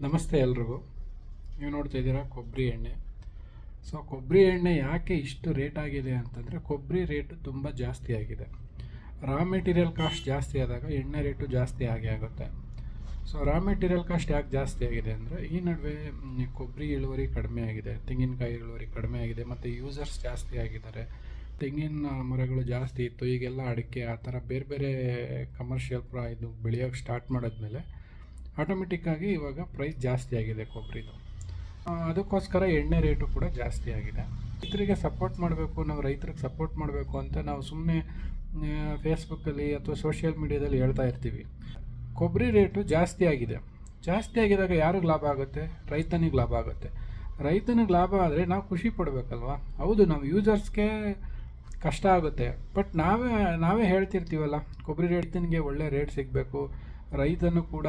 ನಮಸ್ತೆ ಎಲ್ರಿಗೂ. ನೀವು ನೋಡ್ತಾ ಇದ್ದೀರಾ ಕೊಬ್ಬರಿ ಎಣ್ಣೆ. ಸೊ ಕೊಬ್ಬರಿ ಎಣ್ಣೆ ಯಾಕೆ ಇಷ್ಟು ರೇಟ್ ಆಗಿದೆ ಅಂತಂದರೆ, ಕೊಬ್ಬರಿ ರೇಟು ತುಂಬ ಜಾಸ್ತಿ ಆಗಿದೆ. ರಾ ಮೆಟೀರಿಯಲ್ ಕಾಸ್ಟ್ ಜಾಸ್ತಿ ಆದಾಗ ಎಣ್ಣೆ ರೇಟು ಜಾಸ್ತಿ ಆಗುತ್ತೆ. ಸೊ ರಾ ಮೆಟೀರಿಯಲ್ ಕಾಸ್ಟ್ ಯಾಕೆ ಜಾಸ್ತಿ ಆಗಿದೆ ಅಂದರೆ, ಈ ನಡುವೆ ಕೊಬ್ಬರಿ ಇಳುವರಿ ಕಡಿಮೆ ಆಗಿದೆ, ತೆಂಗಿನಕಾಯಿ ಇಳುವರಿ ಕಡಿಮೆ ಆಗಿದೆ, ಮತ್ತು ಯೂಸರ್ಸ್ ಜಾಸ್ತಿ ಆಗಿದ್ದಾರೆ. ತೆಂಗಿನ ಮರಗಳು ಜಾಸ್ತಿ ಇತ್ತು, ಈಗೆಲ್ಲ ಅಡಿಕೆ ಆ ಥರ ಬೇರೆ ಬೇರೆ ಕಮರ್ಷಿಯಲ್ ಇದು ಬೆಳೆಯೋಕ್ಕೆ ಸ್ಟಾರ್ಟ್ ಮಾಡಿದ್ಮೇಲೆ ಆಟೋಮೆಟಿಕ್ಕಾಗಿ ಇವಾಗ ಪ್ರೈಸ್ ಜಾಸ್ತಿ ಆಗಿದೆ ಕೊಬ್ಬರಿದು. ಅದಕ್ಕೋಸ್ಕರ ಎಣ್ಣೆ ರೇಟು ಕೂಡ ಜಾಸ್ತಿ ಆಗಿದೆ. ರೈತರಿಗೆ ಸಪೋರ್ಟ್ ಮಾಡಬೇಕು, ನಾವು ರೈತರಿಗೆ ಸಪೋರ್ಟ್ ಮಾಡಬೇಕು ಅಂತ ನಾವು ಸುಮ್ಮನೆ ಫೇಸ್ಬುಕ್ಕಲ್ಲಿ ಅಥವಾ ಸೋಷಿಯಲ್ ಮೀಡಿಯಾದಲ್ಲಿ ಹೇಳ್ತಾ ಇರ್ತೀವಿ. ಕೊಬ್ಬರಿ ರೇಟು ಜಾಸ್ತಿ ಆಗಿದೆ. ಜಾಸ್ತಿ ಆಗಿದಾಗ ಯಾರಿಗೆ ಲಾಭ ಆಗುತ್ತೆ? ರೈತನಿಗೆ ಲಾಭ ಆಗುತ್ತೆ. ರೈತನಿಗೆ ಲಾಭ ಆದರೆ ನಾವು ಖುಷಿ ಪಡಬೇಕಲ್ವ? ಹೌದು, ನಾವು ಯೂಸರ್ಸ್ಗೆ ಕಷ್ಟ ಆಗುತ್ತೆ, ಬಟ್ ನಾವೇ ಹೇಳ್ತಿರ್ತೀವಲ್ಲ, ಕೊಬ್ಬರಿ ರೈತನಿಗೆ ಒಳ್ಳೆ ರೇಟ್ ಸಿಗಬೇಕು, ರೈತನು ಕೂಡ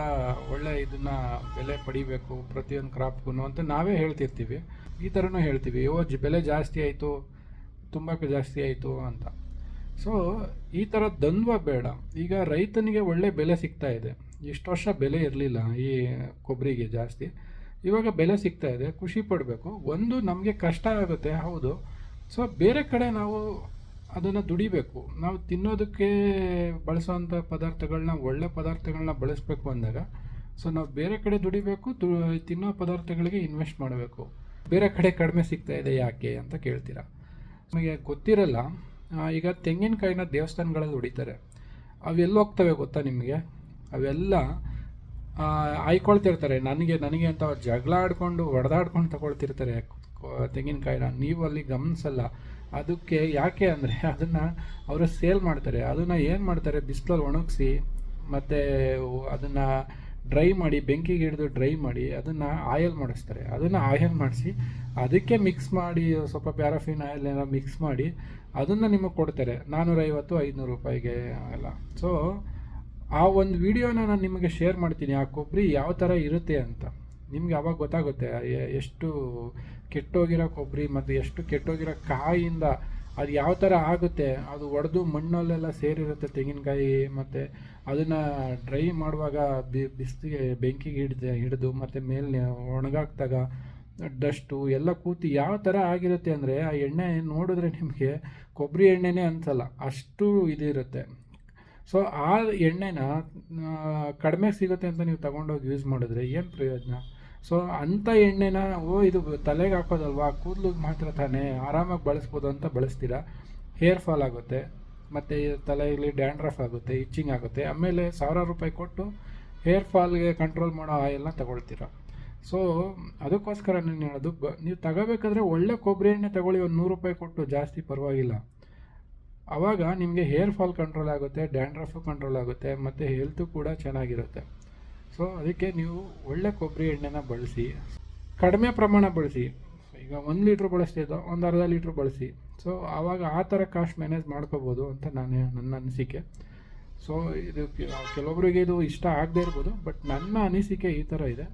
ಒಳ್ಳೆ ಇದನ್ನು ಬೆಲೆ ಪಡಿಬೇಕು ಪ್ರತಿಯೊಂದು ಕ್ರಾಪ್ಗೂ ಅಂತ ನಾವೇ ಹೇಳ್ತಿರ್ತೀವಿ. ಈ ಥರನೂ ಹೇಳ್ತೀವಿ, ಬೆಲೆ ಜಾಸ್ತಿ ಆಯಿತು, ತುಂಬ ಜಾಸ್ತಿ ಆಯಿತು ಅಂತ. ಸೊ ಈ ಥರ ದ್ವಂದ್ವ ಬೇಡ. ಈಗ ರೈತನಿಗೆ ಒಳ್ಳೆ ಬೆಲೆ ಸಿಗ್ತಾ ಇದೆ. ಇಷ್ಟು ವರ್ಷ ಬೆಲೆ ಇರಲಿಲ್ಲ ಈ ಕೊಬ್ಬರಿಗೆ ಜಾಸ್ತಿ, ಇವಾಗ ಬೆಲೆ ಸಿಗ್ತಾ ಇದೆ, ಖುಷಿ ಪಡಬೇಕು. ಒಂದು ನಮಗೆ ಕಷ್ಟ ಆಗುತ್ತೆ, ಹೌದು. ಸೊ ಬೇರೆ ಕಡೆ ನಾವು ಅದನ್ನು ದುಡಿಬೇಕು. ನಾವು ತಿನ್ನೋದಕ್ಕೆ ಬಳಸೋವಂಥ ಪದಾರ್ಥಗಳನ್ನ, ಒಳ್ಳೆ ಪದಾರ್ಥಗಳನ್ನ ಬಳಸಬೇಕು ಅಂದಾಗ, ಸೊ ನಾವು ಬೇರೆ ಕಡೆ ದುಡಿಬೇಕು, ತಿನ್ನೋ ಪದಾರ್ಥಗಳಿಗೆ ಇನ್ವೆಸ್ಟ್ ಮಾಡಬೇಕು. ಬೇರೆ ಕಡೆ ಕಡಿಮೆ ಸಿಗ್ತಾ ಇದೆ ಯಾಕೆ ಅಂತ ಕೇಳ್ತೀರಾ. ನಮಗೆ ಗೊತ್ತಿರಲ್ಲ. ಈಗ ತೆಂಗಿನಕಾಯಿನ ದೇವಸ್ಥಾನಗಳಲ್ಲಿ ಹೊಡಿತಾರೆ, ಅವೆಲ್ಲ ಹೋಗ್ತವೆ ಗೊತ್ತಾ ನಿಮಗೆ? ಅವೆಲ್ಲ ಆಯ್ಕೊಳ್ತಿರ್ತಾರೆ, ನನಗೆ ಅಂತ ಜಗಳ ಆಡ್ಕೊಂಡು ಹೊಡೆದಾಡ್ಕೊಂಡು ತಗೊಳ್ತಿರ್ತಾರೆ ತೆಂಗಿನಕಾಯಿನ. ನೀವು ಅಲ್ಲಿ ಗಮನಿಸಲ್ಲ. ಅದಕ್ಕೆ ಯಾಕೆ ಅಂದರೆ, ಅದನ್ನು ಅವರು ಸೇಲ್ ಮಾಡ್ತಾರೆ. ಅದನ್ನು ಏನು ಮಾಡ್ತಾರೆ, ಬಿಸಿಲಲ್ಲಿ ಒಣಗಿಸಿ ಮತ್ತು ಅದನ್ನು ಡ್ರೈ ಮಾಡಿ, ಬೆಂಕಿಗೆ ಹಿಡಿದು ಡ್ರೈ ಮಾಡಿ ಅದನ್ನು ಆಯಲ್ ಮಾಡಿಸ್ತಾರೆ. ಅದನ್ನು ಆಯಲ್ ಮಾಡಿಸಿ ಅದಕ್ಕೆ ಮಿಕ್ಸ್ ಮಾಡಿ ಸ್ವಲ್ಪ ಪ್ಯಾರಾಫಿನ್ ಆಯಿಲ್ ಏನೋ ಮಿಕ್ಸ್ ಮಾಡಿ ಅದನ್ನು ನಿಮಗೆ ಕೊಡ್ತಾರೆ 450-500 ರೂಪಾಯಿಗೆ ಎಲ್ಲ. ಸೊ ಆ ಒಂದು ವಿಡಿಯೋನ ನಾನು ನಿಮಗೆ ಶೇರ್ ಮಾಡ್ತೀನಿ, ಆ ಕೊಬ್ಬರಿ ಯಾವ ಥರ ಇರುತ್ತೆ ಅಂತ. ನಿಮಗೆ ಅವಾಗ ಗೊತ್ತಾಗುತ್ತೆ ಎಷ್ಟು ಕೆಟ್ಟೋಗಿರೋ ಕೊಬ್ಬರಿ ಮತ್ತು ಎಷ್ಟು ಕೆಟ್ಟೋಗಿರೋ ಕಾಯಿಂದ ಅದು ಯಾವ ಥರ ಆಗುತ್ತೆ. ಅದು ಒಡೆದು ಮಣ್ಣಲ್ಲೆಲ್ಲ ಸೇರಿರುತ್ತೆ ತೆಂಗಿನಕಾಯಿ, ಮತ್ತು ಅದನ್ನು ಡ್ರೈ ಮಾಡುವಾಗ ಬಿಸಿಲಿಗೆ ಬೆಂಕಿಗೆ ಹಿಡಿದು ಮತ್ತು ಮೇಲೆ ಒಣಗಾಕ್ದಾಗ ಡಸ್ಟು ಎಲ್ಲ ಕೂತಿ ಯಾವ ಥರ ಆಗಿರುತ್ತೆ ಅಂದರೆ, ಆ ಎಣ್ಣೆ ನೋಡಿದ್ರೆ ನಿಮಗೆ ಕೊಬ್ಬರಿ ಎಣ್ಣೆನೇ ಅನಿಸಲ್ಲ, ಅಷ್ಟು ಇದಿರುತ್ತೆ. ಸೊ ಆ ಎಣ್ಣೆನ ಕಡಿಮೆ ಸಿಗುತ್ತೆ ಅಂತ ನೀವು ತಗೊಂಡೋಗಿ ಯೂಸ್ ಮಾಡಿದ್ರೆ ಏನು ಪ್ರಯೋಜನ? ಸೊ ಅಂಥ ಎಣ್ಣೆನ ಇದು ತಲೆಗೆ ಹಾಕೋದಲ್ವಾ, ಕೂದಲಿಗೆ ಮಾತ್ರ ತಾನೇ, ಆರಾಮಾಗಿ ಬಳಸ್ಬೋದು ಅಂತ ಬಳಸ್ತೀರಾ. ಹೇರ್ ಫಾಲ್ ಆಗುತ್ತೆ, ಮತ್ತು ತಲೆಯಲ್ಲಿ ಡ್ಯಾಂಡ್ರಫ್ ಆಗುತ್ತೆ, ಇಚ್ಚಿಂಗ್ ಆಗುತ್ತೆ. ಆಮೇಲೆ 1000 ರೂಪಾಯಿ ಕೊಟ್ಟು ಹೇರ್ ಫಾಲ್ಗೆ ಕಂಟ್ರೋಲ್ ಮಾಡೋ ಆಯಿಲ್ನ ತಗೊಳ್ತೀರಾ. ಸೊ ಅದಕ್ಕೋಸ್ಕರ ನಾನು ಹೇಳೋದು, ನೀವು ತಗೋಬೇಕಾದ್ರೆ ಒಳ್ಳೆ ಕೊಬ್ಬರಿ ಎಣ್ಣೆ ತಗೊಳ್ಳಿ, ಒಂದು 100 ರೂಪಾಯಿ ಕೊಟ್ಟು, ಜಾಸ್ತಿ ಪರವಾಗಿಲ್ಲ. ಆವಾಗ ನಿಮಗೆ ಹೇರ್ ಫಾಲ್ ಕಂಟ್ರೋಲ್ ಆಗುತ್ತೆ, ಡ್ಯಾಂಡ್ರಫು ಕಂಟ್ರೋಲ್ ಆಗುತ್ತೆ, ಮತ್ತು ಹೆಲ್ತು ಕೂಡ ಚೆನ್ನಾಗಿರುತ್ತೆ. ಸೊ ಅದಕ್ಕೆ ನೀವು ಒಳ್ಳೆ ಕೊಬ್ಬರಿ ಎಣ್ಣೆನ ಬಳಸಿ, ಕಡಿಮೆ ಪ್ರಮಾಣ ಬಳಸಿ. ಈಗ 1 ಲೀಟ್ರ್ ಬಳಸ್ತಿದ್ದೋ ಒಂದು ಅರ್ಧ ಲೀಟ್ರ್ ಬಳಸಿ. ಸೊ ಆವಾಗ ಆ ಥರ ಕಾಸ್ಟ್ ಮ್ಯಾನೇಜ್ ಮಾಡ್ಕೋಬೋದು ಅಂತ ನನ್ನ ಅನಿಸಿಕೆ. ಸೊ ಇದು ಕೆಲವೊಬ್ಬರಿಗೆ ಇದು ಇಷ್ಟ ಆಗದೇ ಇರ್ಬೋದು, ಬಟ್ ನನ್ನ ಅನಿಸಿಕೆ ಈ ಥರ ಇದೆ.